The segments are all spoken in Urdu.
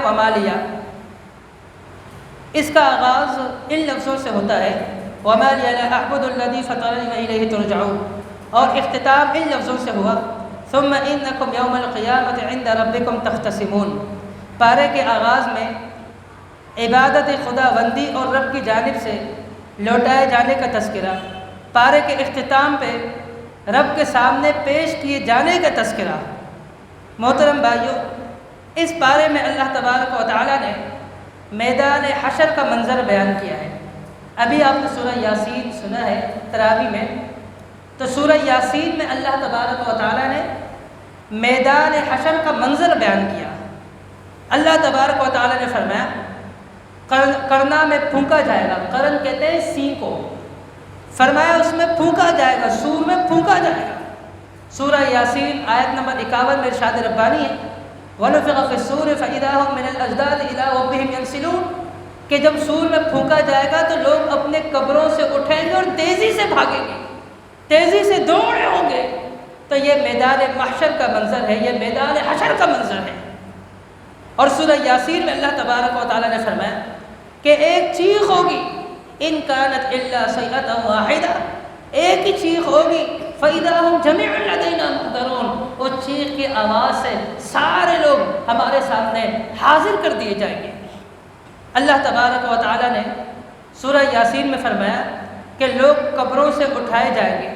وما لیا، اس کا آغاز ان لفظوں سے ہوتا ہے وما لی لا اعبد الذی فطرنی والیہ ترجعون، اور اختتام ان لفظوں سے ہوا ثم انکم یوم القیامۃ عند ربکم تختصمون۔ پارے کے آغاز میں عبادت خدا بندی اور رب کی جانب سے لوٹائے جانے کا تذکرہ، پارے کے اختتام پہ رب کے سامنے پیش کیے جانے کا تذکرہ۔ محترم بھائیو، اس پارے میں اللہ تبارک و تعالیٰ نے میدان حشر کا منظر بیان کیا ہے۔ ابھی آپ نے سورہ یاسین سنا ہے تراویح میں، تو سورہ یاسین میں اللہ تبارک و تعالیٰ نے میدان حشر کا منظر بیان کیا۔ اللہ تبارک و تعالیٰ نے فرمایا کرنا میں پھونکا جائے گا، قرن کہتے ہیں سینگ کو، فرمایا اس میں پھونکا جائے گا، سور میں پھونکا جائے گا۔ سورہ یاسین آیت نمبر 51 میں ارشاد ربانی ہے وَنُفِخَ فِي الصُّورِ فَإِذَا هُم مِّنَ الْأَجْدَاثِ إِلَىٰ رَبِّهِمْ يَنسِلُونَ، کہ جب سور میں پھونکا جائے گا تو لوگ اپنے قبروں سے اٹھیں گے اور تیزی سے بھاگیں گے، تیزی سے دوڑے ہوں گے۔ تو یہ میدان محشر کا منظر ہے، یہ میدان حشر کا منظر ہے۔ اور سورہ یاسین میں اللہ تبارک و تعالیٰ نے فرمایا کہ ایک چیخ ہوگی، ان کانت الا صیحۃ واحدہ، ایک ہی چیخ ہوگی فاذا ہم جميع لدینا محضرون، اس چیخ کی آواز سے سارے لوگ ہمارے سامنے حاضر کر دیے جائیں گے۔ اللہ تبارک و تعالیٰ نے سورہ یاسین میں فرمایا کہ لوگ قبروں سے اٹھائے جائیں گے،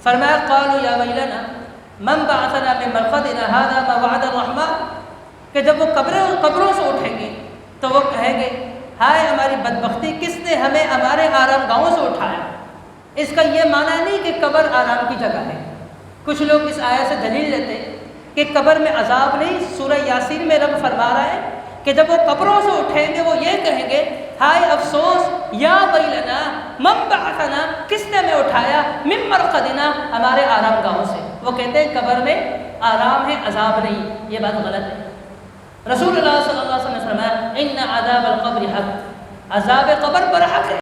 فرمایا قالوا یا ویلنا من بعثنا من مرقدنا هذا ما وعد الرحمن، کہ جب وہ قبروں سے اٹھیں گے تو وہ کہیں گے ہائے ہماری بدبختی، کس نے ہمیں ہمارے آرام گاہوں سے اٹھایا۔ اس کا یہ معنی نہیں کہ قبر آرام کی جگہ ہے۔ کچھ لوگ اس آیت سے دلیل لیتے کہ قبر میں عذاب نہیں، سورہ یاسین میں رب فرما رہا ہے کہ جب وہ قبروں سے اٹھیں گے وہ یہ کہیں گے ہائے افسوس، یا ویلنا من بعثنا، کس نے ہمیں اٹھایا، من مرقدنا، ہمارے آرام گاہوں سے۔ وہ کہتے ہیں قبر میں آرام ہے، عذاب نہیں۔ یہ بات غلط ہے۔ رسول اللہ صلی اللہ علیہ وسلم نے فرمایا ان عذاب القبر حق، عذاب قبر پر حق ہے۔